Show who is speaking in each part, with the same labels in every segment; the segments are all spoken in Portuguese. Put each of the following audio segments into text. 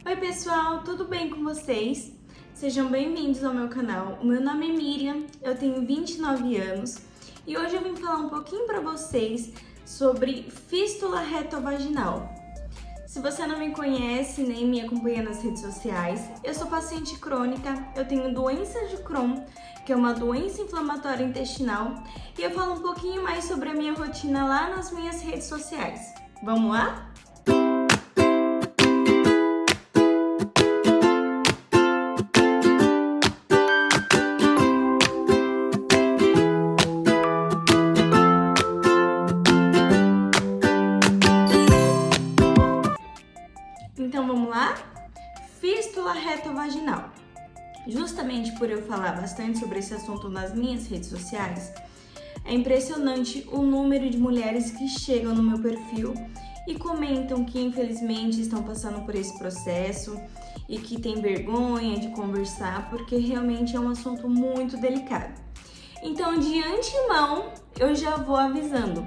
Speaker 1: Oi pessoal, tudo bem com vocês? Sejam bem-vindos ao meu canal. O meu nome é Miriam, eu tenho 29 anos e hoje eu vim falar um pouquinho para vocês sobre fístula retovaginal. Se você não me conhece nem me acompanha nas redes sociais, eu sou paciente crônica, eu tenho doença de Crohn, que é uma doença inflamatória intestinal, e eu falo um pouquinho mais sobre a minha rotina lá nas minhas redes sociais. Vamos lá? Então vamos lá? Fístula retovaginal. Justamente por eu falar bastante sobre esse assunto nas minhas redes sociais, é impressionante o número de mulheres que chegam no meu perfil e comentam que infelizmente estão passando por esse processo e que tem vergonha de conversar porque realmente é um assunto muito delicado. Então, de antemão, eu já vou avisando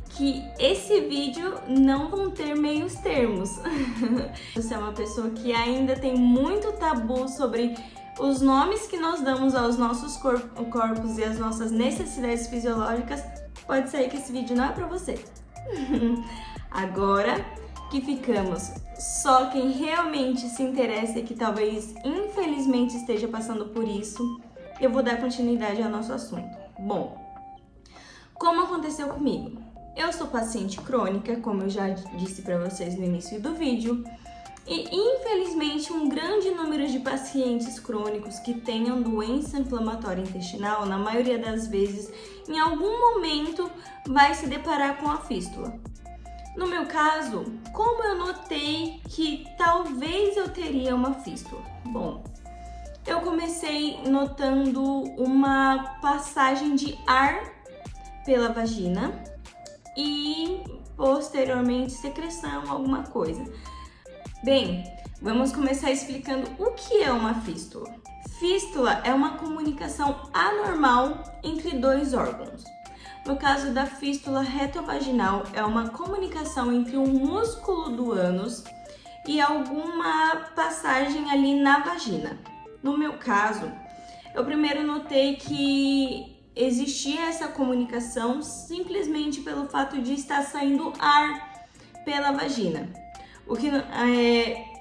Speaker 1: que esse vídeo não vão ter meios termos. Você é uma pessoa que ainda tem muito tabu sobre os nomes que nós damos aos nossos corpos e as nossas necessidades fisiológicas, pode ser que esse vídeo não é pra você. Agora que ficamos só quem realmente se interessa e que talvez infelizmente esteja passando por isso, eu vou dar continuidade ao nosso assunto. Bom, como aconteceu comigo? Eu sou paciente crônica, como eu já disse para vocês no início do vídeo, e infelizmente um grande número de pacientes crônicos que tenham doença inflamatória intestinal, na maioria das vezes, em algum momento vai se deparar com a fístula. No meu caso, como eu notei que talvez eu teria uma fístula? Bom, eu comecei notando uma passagem de ar pela vagina e posteriormente secreção, alguma coisa. Bem, vamos começar explicando o que é uma fístula. Fístula é uma comunicação anormal entre dois órgãos. No caso da fístula retovaginal, é uma comunicação entre um músculo do ânus e alguma passagem ali na vagina. No meu caso, eu primeiro notei que existia essa comunicação simplesmente pelo fato de estar saindo ar pela vagina. O que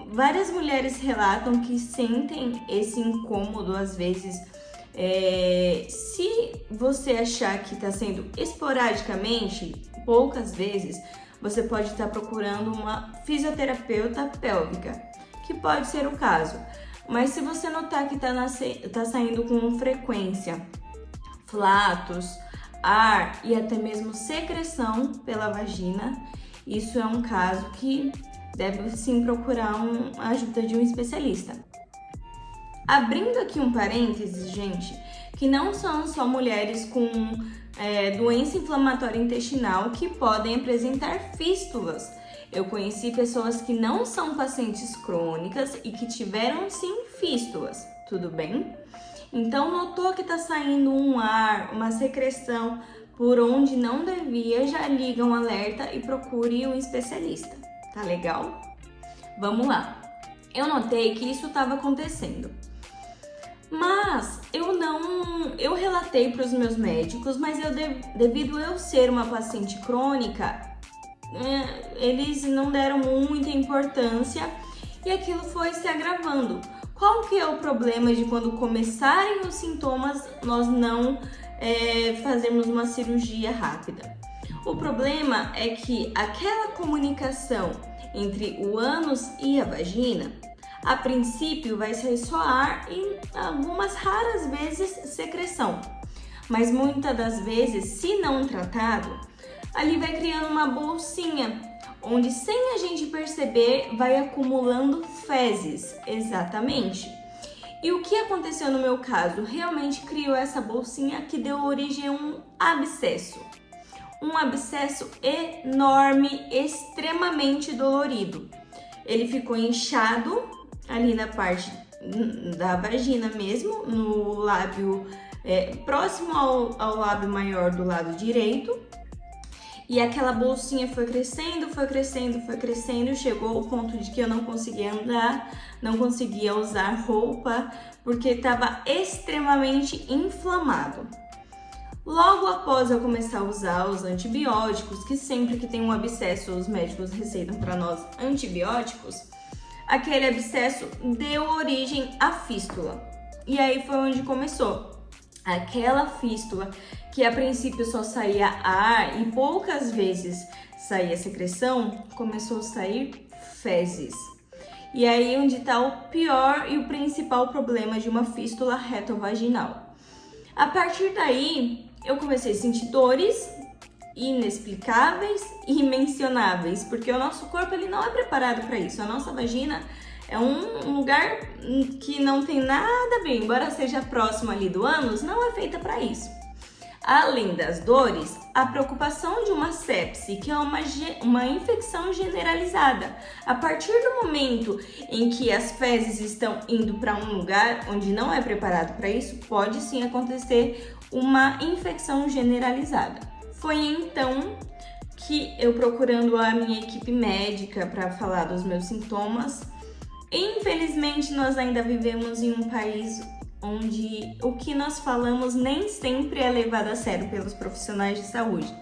Speaker 1: várias mulheres relatam que sentem esse incômodo às vezes. Se você achar que está sendo esporadicamente, poucas vezes, você pode estar procurando uma fisioterapeuta pélvica, que pode ser o caso. Mas se você notar que está saindo com frequência flatos, ar e até mesmo secreção pela vagina, isso é um caso que deve sim procurar a ajuda de um especialista. Abrindo aqui um parênteses, gente, que não são só mulheres com doença inflamatória intestinal que podem apresentar fístulas. Eu conheci pessoas que não são pacientes crônicas e que tiveram sim fístulas, tudo bem? Então, notou que está saindo um ar, uma secreção por onde não devia, já liga um alerta e procure um especialista. Tá legal? Vamos lá. Eu notei que isso estava acontecendo. Mas eu relatei para os meus médicos, mas devido eu ser uma paciente crônica, eles não deram muita importância e aquilo foi se agravando. Qual que é o problema de quando começarem os sintomas nós não fazermos uma cirurgia rápida? O problema é que aquela comunicação entre o ânus e a vagina, a princípio vai sair só ar e algumas raras vezes secreção. Mas muitas das vezes, se não tratado, ali vai criando uma bolsinha, onde sem a gente perceber vai acumulando fezes, exatamente. E o que aconteceu no meu caso? Realmente criou essa bolsinha que deu origem a um abscesso. Um abscesso enorme, extremamente dolorido. Ele ficou inchado ali na parte da vagina mesmo, no lábio próximo ao lábio maior do lado direito. E aquela bolsinha foi crescendo, foi crescendo, foi crescendo, chegou ao ponto de que eu não conseguia andar, não conseguia usar roupa, porque estava extremamente inflamado. Logo após eu começar a usar os antibióticos, que sempre que tem um abscesso os médicos receitam para nós antibióticos, aquele abscesso deu origem à fístula. E aí foi onde começou. Aquela fístula que a princípio só saía ar e poucas vezes saía secreção, começou a sair fezes. E aí onde está o pior e o principal problema de uma fístula retovaginal. A partir daí, eu comecei a sentir dores inexplicáveis e imensionáveis, porque o nosso corpo ele não é preparado para isso. A nossa vagina é um lugar que não tem nada a ver, embora seja próximo ali do ânus, não é feita para isso. Além das dores, a preocupação de uma sepse, que é uma infecção generalizada. A partir do momento em que as fezes estão indo para um lugar onde não é preparado para isso, pode sim acontecer uma infecção generalizada. Foi então que eu, procurando a minha equipe médica para falar dos meus sintomas, infelizmente nós ainda vivemos em um país onde o que nós falamos nem sempre é levado a sério pelos profissionais de saúde.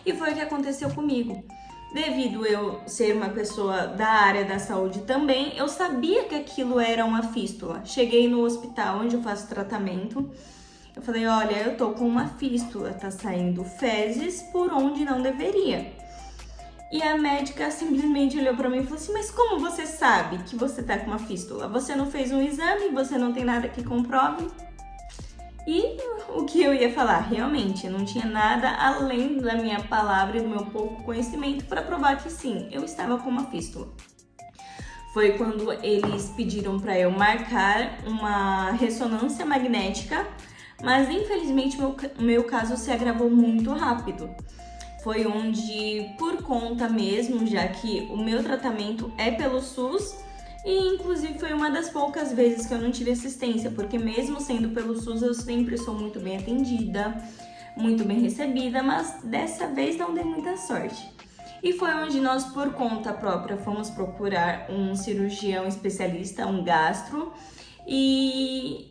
Speaker 1: E foi o que aconteceu comigo. Devido eu ser uma pessoa da área da saúde também, eu sabia que aquilo era uma fístula. Cheguei no hospital onde eu faço tratamento, eu falei, olha, eu tô com uma fístula, tá saindo fezes por onde não deveria. E a médica simplesmente olhou pra mim e falou assim, mas como você sabe que você tá com uma fístula? Você não fez um exame, você não tem nada que comprove? E o que eu ia falar? Realmente, não tinha nada além da minha palavra e do meu pouco conhecimento para provar que sim, eu estava com uma fístula. Foi quando eles pediram para eu marcar uma ressonância magnética, mas infelizmente o meu caso se agravou muito rápido. Foi onde, por conta mesmo, já que o meu tratamento é pelo SUS, e inclusive foi uma das poucas vezes que eu não tive assistência, porque mesmo sendo pelo SUS eu sempre sou muito bem atendida, muito bem recebida, mas dessa vez não dei muita sorte. E foi onde nós, por conta própria, fomos procurar um cirurgião especialista, um gastro, e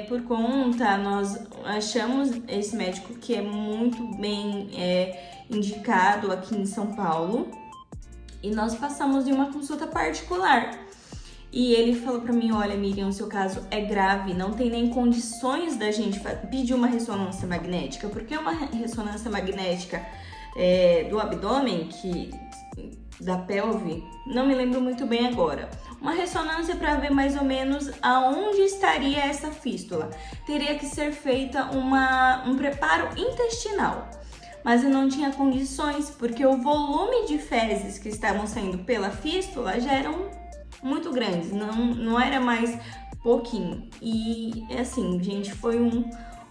Speaker 1: por conta nós achamos esse médico que é muito bem indicado aqui em São Paulo, e nós passamos em uma consulta particular. E ele falou pra mim, olha Miriam, o seu caso é grave, não tem nem condições da gente pedir uma ressonância magnética, porque uma ressonância magnética do abdômen, da pelve, não me lembro muito bem agora, uma ressonância para ver mais ou menos aonde estaria essa fístula. Teria que ser feita um preparo intestinal, mas eu não tinha condições, porque o volume de fezes que estavam saindo pela fístula já eram muito grandes, não era mais pouquinho. E assim, gente, foi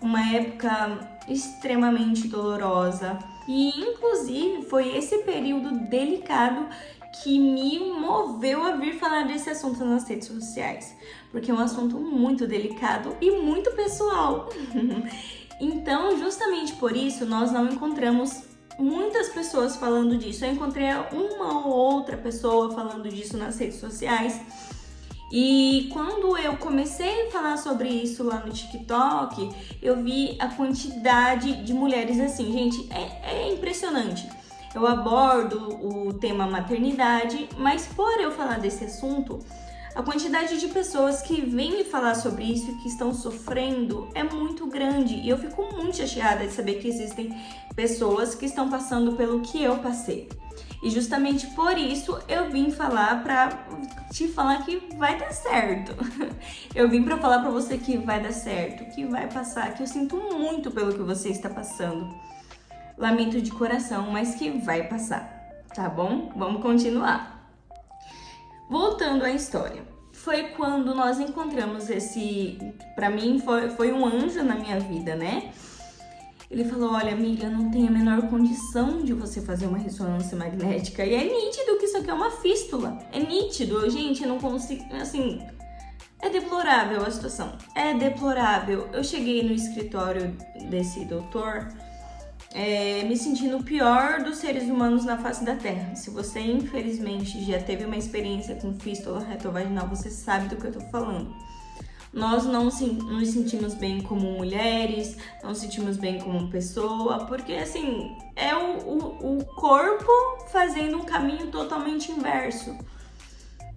Speaker 1: uma época extremamente dolorosa. E inclusive foi esse período delicado que me moveu a vir falar desse assunto nas redes sociais, porque é um assunto muito delicado e muito pessoal. Então, justamente por isso, nós não encontramos muitas pessoas falando disso. Eu encontrei uma ou outra pessoa falando disso nas redes sociais. E quando eu comecei a falar sobre isso lá no TikTok, eu vi a quantidade de mulheres assim, gente, é impressionante. Eu abordo o tema maternidade, mas por eu falar desse assunto, a quantidade de pessoas que vêm me falar sobre isso e que estão sofrendo é muito grande. E eu fico muito chateada de saber que existem pessoas que estão passando pelo que eu passei. E justamente por isso eu vim falar pra te falar que vai dar certo. Eu vim pra falar pra você que vai dar certo, que vai passar, que eu sinto muito pelo que você está passando. Lamento de coração, mas que vai passar, tá bom? Vamos continuar. Voltando à história, foi quando nós encontramos pra mim foi um anjo na minha vida, né? Ele falou, olha amiga, não tem a menor condição de você fazer uma ressonância magnética, e é nítido que isso aqui é uma fístula, é nítido, gente, eu não consigo, assim, é deplorável a situação, é deplorável. Eu cheguei no escritório desse doutor, me sentindo o pior dos seres humanos na face da Terra. Se você, infelizmente, já teve uma experiência com fístula retrovaginal, você sabe do que eu tô falando. Nós não nos sentimos bem como mulheres, não nos sentimos bem como pessoa, porque, assim, é o corpo fazendo um caminho totalmente inverso.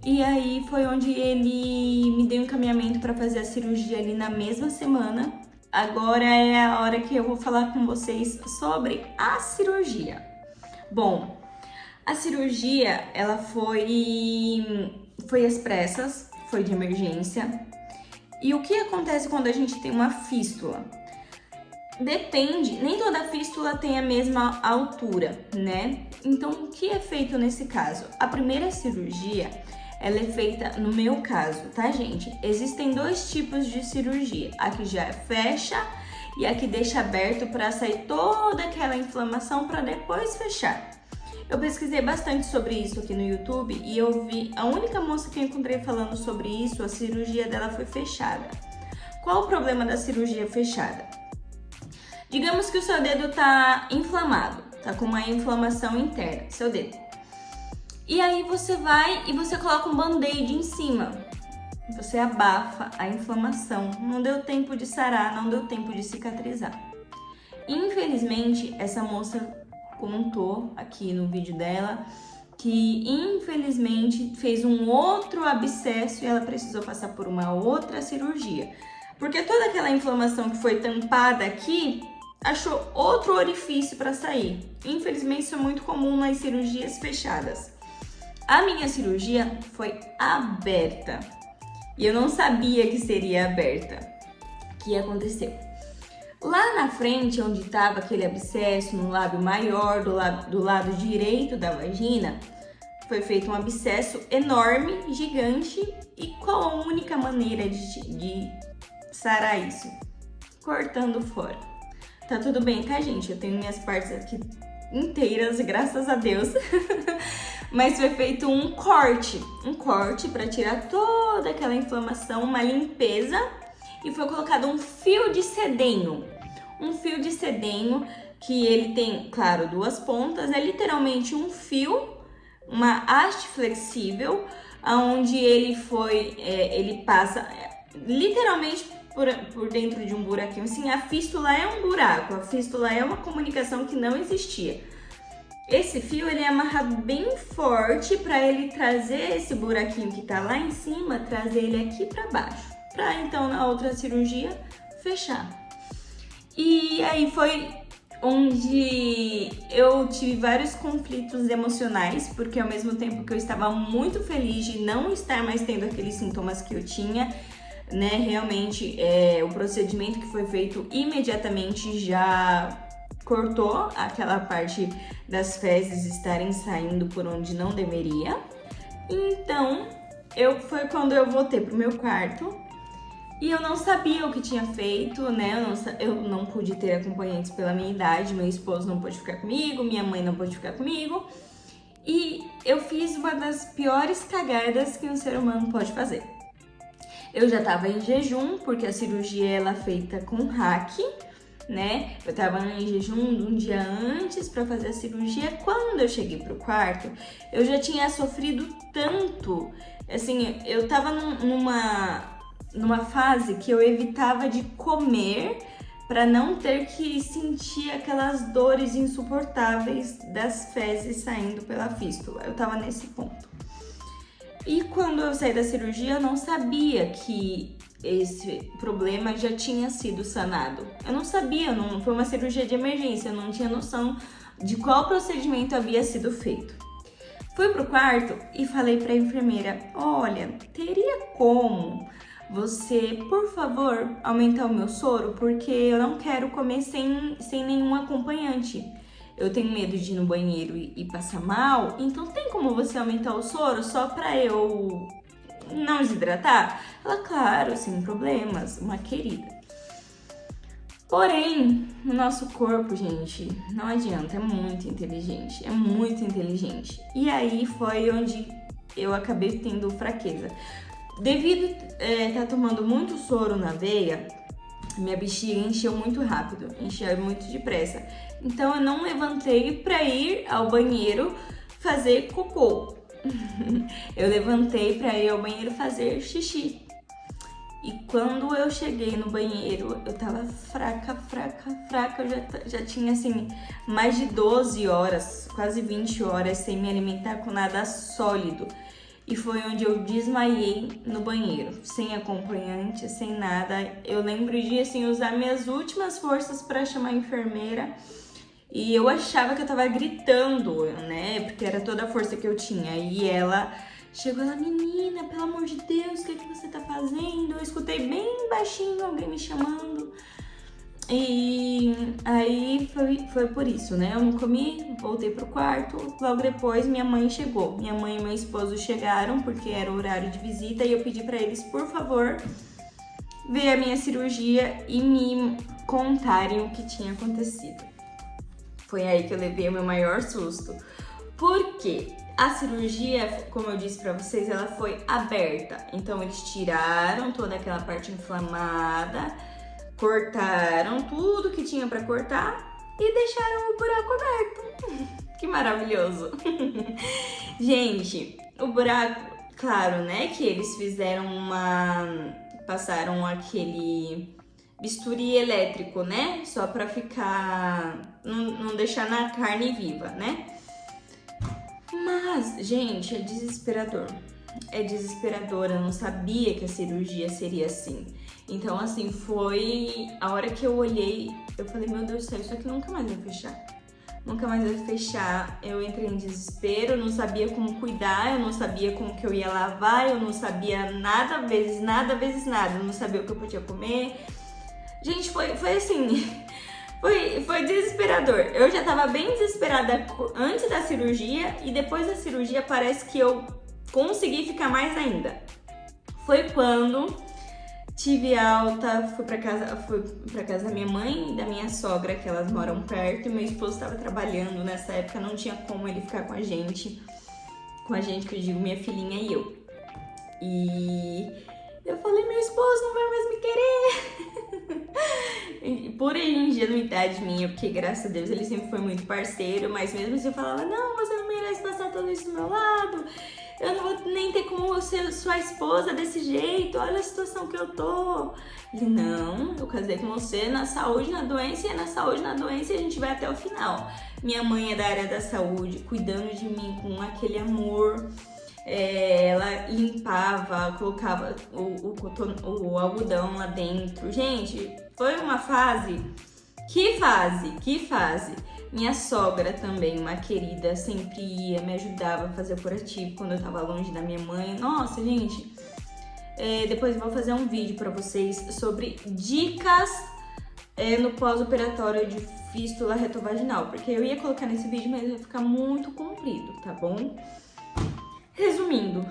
Speaker 1: E aí foi onde ele me deu um encaminhamento para fazer a cirurgia ali na mesma semana. Agora é a hora que eu vou falar com vocês sobre a cirurgia. Bom, a cirurgia, ela foi às pressas, foi de emergência. E o que acontece quando a gente tem uma fístula? Depende, nem toda fístula tem a mesma altura, né? Então, o que é feito nesse caso? A primeira cirurgia, ela é feita no meu caso, tá, gente? Existem dois tipos de cirurgia. A que já fecha e a que deixa aberto para sair toda aquela inflamação para depois fechar. Eu pesquisei bastante sobre isso aqui no YouTube e eu vi a única moça que eu encontrei falando sobre isso, a cirurgia dela foi fechada. Qual o problema da cirurgia fechada? Digamos que o seu dedo tá inflamado, tá com uma inflamação interna, seu dedo. E aí você vai e você coloca um band-aid em cima. Você abafa a inflamação. Não deu tempo de sarar, não deu tempo de cicatrizar. Infelizmente, essa moça contou aqui no vídeo dela que infelizmente fez um outro abscesso e ela precisou passar por uma outra cirurgia. Porque toda aquela inflamação que foi tampada aqui, achou outro orifício para sair. Infelizmente, isso é muito comum nas cirurgias fechadas. A minha cirurgia foi aberta e eu não sabia que seria aberta. O que aconteceu? Lá na frente, onde estava aquele abscesso, no lábio maior, do lado direito da vagina, foi feito um abscesso enorme, gigante. E qual a única maneira de sarar isso? Cortando fora. Tá tudo bem, tá, gente? Eu tenho minhas partes aqui inteiras, graças a Deus. Mas foi feito um corte para tirar toda aquela inflamação, uma limpeza. E foi colocado um fio de sedenho. Um fio de sedenho que ele tem, claro, duas pontas. É literalmente um fio, uma haste flexível, onde ele passa literalmente por dentro de um buraquinho. Assim, a fístula é um buraco, a fístula é uma comunicação que não existia. Esse fio, ele é amarrado bem forte para ele trazer esse buraquinho que tá lá em cima, trazer ele aqui para baixo. Para então na outra cirurgia fechar. E aí foi onde eu tive vários conflitos emocionais, porque ao mesmo tempo que eu estava muito feliz de não estar mais tendo aqueles sintomas que eu tinha, né, realmente o procedimento que foi feito imediatamente já cortou aquela parte das fezes estarem saindo por onde não deveria. Então, foi quando eu voltei pro meu quarto. E eu não sabia o que tinha feito, né? Eu não pude ter acompanhantes pela minha idade, meu esposo não pôde ficar comigo, minha mãe não pôde ficar comigo. E eu fiz uma das piores cagadas que um ser humano pode fazer. Eu já tava em jejum, porque a cirurgia ela é feita com hack, né? Eu tava em jejum um dia antes para fazer a cirurgia. Quando eu cheguei pro quarto, eu já tinha sofrido tanto. Assim, eu tava numa fase que eu evitava de comer para não ter que sentir aquelas dores insuportáveis das fezes saindo pela fístula. Eu tava nesse ponto. E quando eu saí da cirurgia, eu não sabia que esse problema já tinha sido sanado. Eu não sabia, não foi uma cirurgia de emergência, eu não tinha noção de qual procedimento havia sido feito. Fui pro quarto e falei pra enfermeira: olha, teria como você, por favor, aumentar o meu soro, porque eu não quero comer sem nenhum acompanhante. Eu tenho medo de ir no banheiro e passar mal, então tem como você aumentar o soro só pra eu não desidratar? Ela, claro, sem problemas, uma querida. Porém, o nosso corpo, gente, não adianta, é muito inteligente, é muito inteligente. E aí foi onde eu acabei tendo fraqueza. Devido a estar tomando muito soro na veia, minha bexiga encheu muito rápido, encheu muito depressa. Então eu não levantei para ir ao banheiro fazer cocô. Eu levantei para ir ao banheiro fazer xixi. E quando eu cheguei no banheiro, eu tava fraca. Eu já tinha, assim, mais de 12 horas, quase 20 horas sem me alimentar com nada sólido. E foi onde eu desmaiei no banheiro, sem acompanhante, sem nada. Eu lembro de, assim, usar minhas últimas forças para chamar a enfermeira. E eu achava que eu tava gritando, né? Porque era toda a força que eu tinha. E ela chegou lá, menina, pelo amor de Deus, o que você tá fazendo? Eu escutei bem baixinho alguém me chamando. E aí foi por isso, né? Eu não comi, voltei pro quarto. Logo depois minha mãe chegou. Minha mãe e meu esposo chegaram porque era o horário de visita. E eu pedi pra eles, por favor, ver a minha cirurgia e me contarem o que tinha acontecido. Foi aí que eu levei o meu maior susto. Por quê? A cirurgia, como eu disse pra vocês, ela foi aberta. Então eles tiraram toda aquela parte inflamada, cortaram tudo que tinha pra cortar e deixaram o buraco aberto. Que maravilhoso! Gente, o buraco, claro, né, que eles fizeram passaram aquele bisturi elétrico, né, só pra ficar, não deixar na carne viva, né? Mas, gente, é desesperador. É desesperador, eu não sabia que a cirurgia seria assim. Então, assim, foi a hora que eu olhei, eu falei, meu Deus do céu, isso aqui nunca mais vai fechar. Nunca mais vai fechar. Eu entrei em desespero, eu não sabia como cuidar, eu não sabia como que eu ia lavar, eu não sabia nada vezes nada, eu não sabia o que eu podia comer. Gente, foi assim, foi desesperador. Eu já tava bem desesperada antes da cirurgia e depois da cirurgia parece que eu consegui ficar mais ainda. Foi quando tive alta, fui pra casa da minha mãe e da minha sogra, que elas moram perto, e meu esposo estava trabalhando nessa época, não tinha como ele ficar com a gente, que eu digo minha filhinha e eu. E eu falei, meu esposo não vai mais me querer. Por ingenuidade minha, porque graças a Deus ele sempre foi muito parceiro, mas mesmo assim eu falava, não, você não merece passar tudo isso do meu lado, eu não vou nem ter como ser sua esposa desse jeito, olha a situação que eu tô. Ele, não, eu casei com você na saúde, na doença, e é na saúde, na doença, e a gente vai até o final. Minha mãe é da área da saúde, cuidando de mim com aquele amor. Ela limpava, colocava o algodão lá dentro. Gente, foi uma fase. Que fase! Minha sogra também, uma querida, sempre ia, me ajudava a fazer o curativo quando eu tava longe da minha mãe. Nossa, gente, depois eu vou fazer um vídeo pra vocês sobre dicas no pós-operatório de fístula retovaginal, porque eu ia colocar nesse vídeo, mas ia ficar muito comprido, tá bom? Resumindo,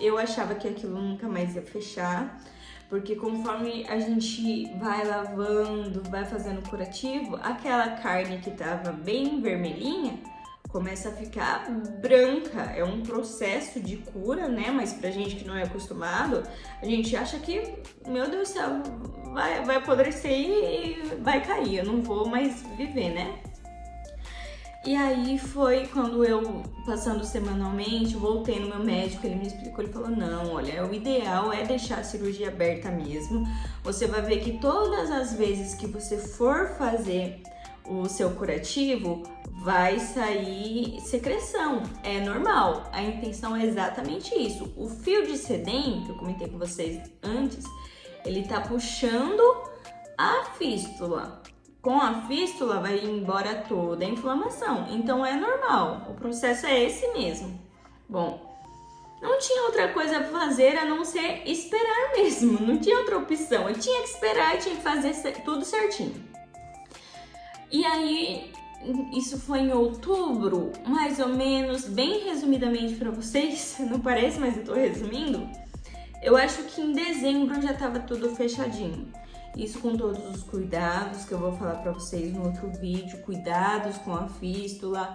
Speaker 1: eu achava que aquilo nunca mais ia fechar, porque conforme a gente vai lavando, vai fazendo curativo, aquela carne que tava bem vermelhinha começa a ficar branca. É um processo de cura, né? Mas pra gente que não é acostumado, a gente acha que, meu Deus do céu, vai apodrecer e vai cair, eu não vou mais viver, né? E aí foi quando eu, passando semanalmente, voltei no meu médico, ele me explicou, ele falou, não, olha, o ideal é deixar a cirurgia aberta mesmo. Você vai ver que todas as vezes que você for fazer o seu curativo, vai sair secreção, é normal. A intenção é exatamente isso. O fio de sedem, que eu comentei com vocês antes, ele tá puxando a fístula. Com a fístula vai embora toda a inflamação, então é normal, o processo é esse mesmo. Bom, não tinha outra coisa a fazer a não ser esperar mesmo, não tinha outra opção, eu tinha que esperar e tinha que fazer tudo certinho. E aí, isso foi em outubro, mais ou menos, bem resumidamente pra vocês, não parece, mas eu tô resumindo. Eu acho que em dezembro já tava tudo fechadinho. Isso com todos os cuidados que eu vou falar pra vocês no outro vídeo, cuidados com a fístula,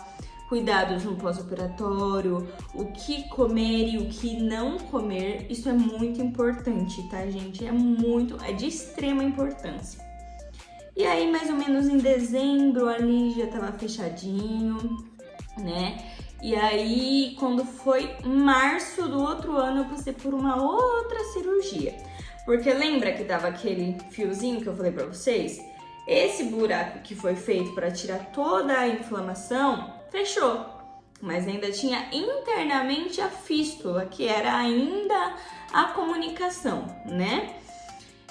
Speaker 1: cuidados no pós-operatório, o que comer e o que não comer. Isso é muito importante, tá, gente? É de extrema importância. E aí, mais ou menos em dezembro, ali já tava fechadinho, né? E aí, quando foi março do outro ano, eu passei por uma outra cirurgia. Porque lembra que dava aquele fiozinho que eu falei pra vocês? Esse buraco que foi feito para tirar toda a inflamação, fechou. Mas ainda tinha internamente a fístula, que era ainda a comunicação, né?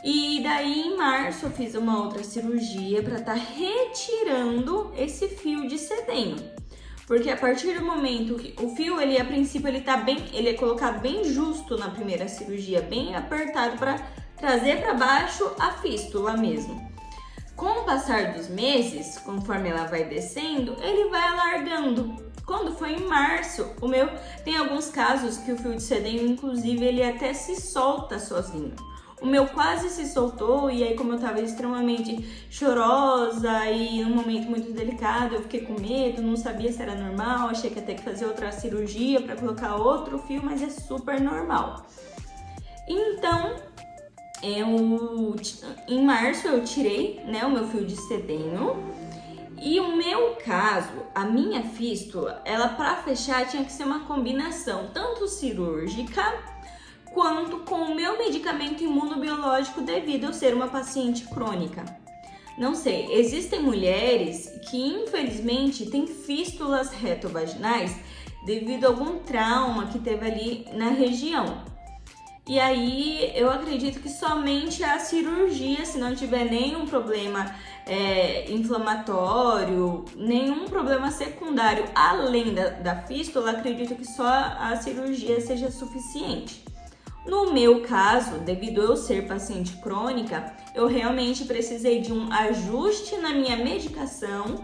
Speaker 1: E daí, em março, eu fiz uma outra cirurgia para estar retirando esse fio de sedenho. Porque a partir do momento que o fio, ele a princípio, ele é colocado bem justo na primeira cirurgia, bem apertado para trazer para baixo a fístula mesmo. Com o passar dos meses, conforme ela vai descendo, ele vai alargando. Quando foi em março, tem alguns casos que o fio de sedenho, inclusive, ele até se solta sozinho. O meu quase se soltou e aí, como eu tava extremamente chorosa e num momento muito delicado, eu fiquei com medo, não sabia se era normal, achei que ia ter que fazer outra cirurgia para colocar outro fio, mas é super normal. Então, em março eu tirei, né, o meu fio de sedenho. E o meu caso, a minha fístula, ela para fechar tinha que ser uma combinação tanto cirúrgica quanto com o meu medicamento imunobiológico devido a eu ser uma paciente crônica. Não sei, existem mulheres que infelizmente têm fístulas retovaginais devido a algum trauma que teve ali na região. E aí eu acredito que somente a cirurgia, se não tiver nenhum problema inflamatório, nenhum problema secundário além da fístula, acredito que só a cirurgia seja suficiente. No meu caso, devido a eu ser paciente crônica, eu realmente precisei de um ajuste na minha medicação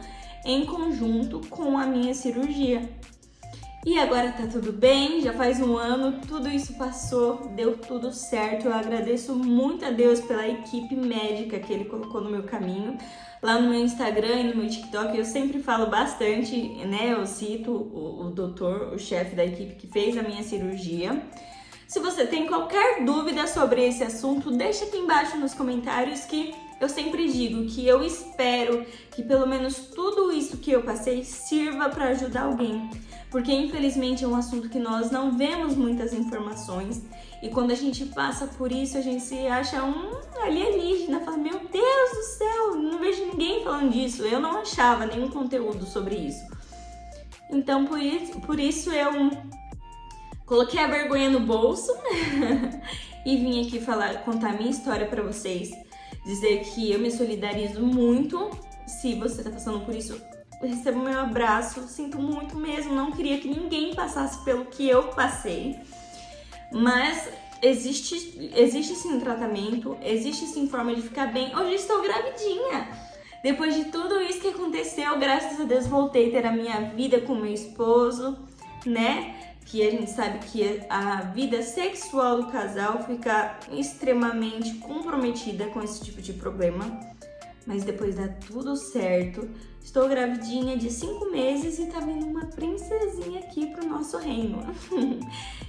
Speaker 1: em conjunto com a minha cirurgia. E agora tá tudo bem, já faz um ano, tudo isso passou, deu tudo certo. Eu agradeço muito a Deus pela equipe médica que Ele colocou no meu caminho. Lá no meu Instagram e no meu TikTok eu sempre falo bastante, né? Eu cito o doutor, o chefe da equipe que fez a minha cirurgia. Se você tem qualquer dúvida sobre esse assunto, deixa aqui embaixo nos comentários que eu sempre digo que eu espero que pelo menos tudo isso que eu passei sirva para ajudar alguém. Porque infelizmente é um assunto que nós não vemos muitas informações e quando a gente passa por isso a gente se acha um alienígena, fala, meu Deus do céu, não vejo ninguém falando disso, eu não achava nenhum conteúdo sobre isso. Então por isso eu coloquei a vergonha no bolso e vim aqui contar minha história para vocês, dizer que eu me solidarizo muito. Se você tá passando por isso, receba o meu abraço, sinto muito mesmo, não queria que ninguém passasse pelo que eu passei, mas existe sim tratamento, existe sim forma de ficar bem. Hoje estou gravidinha, depois de tudo isso que aconteceu, graças a Deus voltei a ter a minha vida com meu esposo, né? Que a gente sabe que a vida sexual do casal fica extremamente comprometida com esse tipo de problema. Mas depois dá tudo certo. Estou gravidinha de 5 meses e tá vindo uma princesinha aqui pro nosso reino.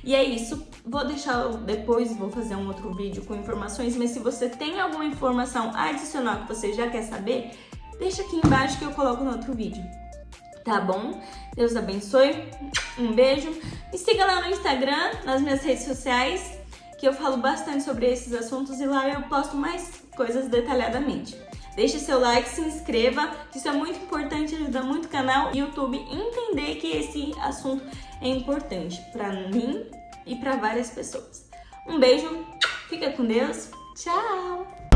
Speaker 1: E é isso. Vou fazer um outro vídeo com informações, mas se você tem alguma informação adicional que você já quer saber, deixa aqui embaixo que eu coloco no outro vídeo. Tá bom? Deus abençoe. Um beijo. Me siga lá no Instagram, nas minhas redes sociais, que eu falo bastante sobre esses assuntos e lá eu posto mais coisas detalhadamente. Deixe seu like, se inscreva, isso é muito importante, ajuda muito o canal e o YouTube entender que esse assunto é importante para mim e para várias pessoas. Um beijo, fica com Deus, tchau!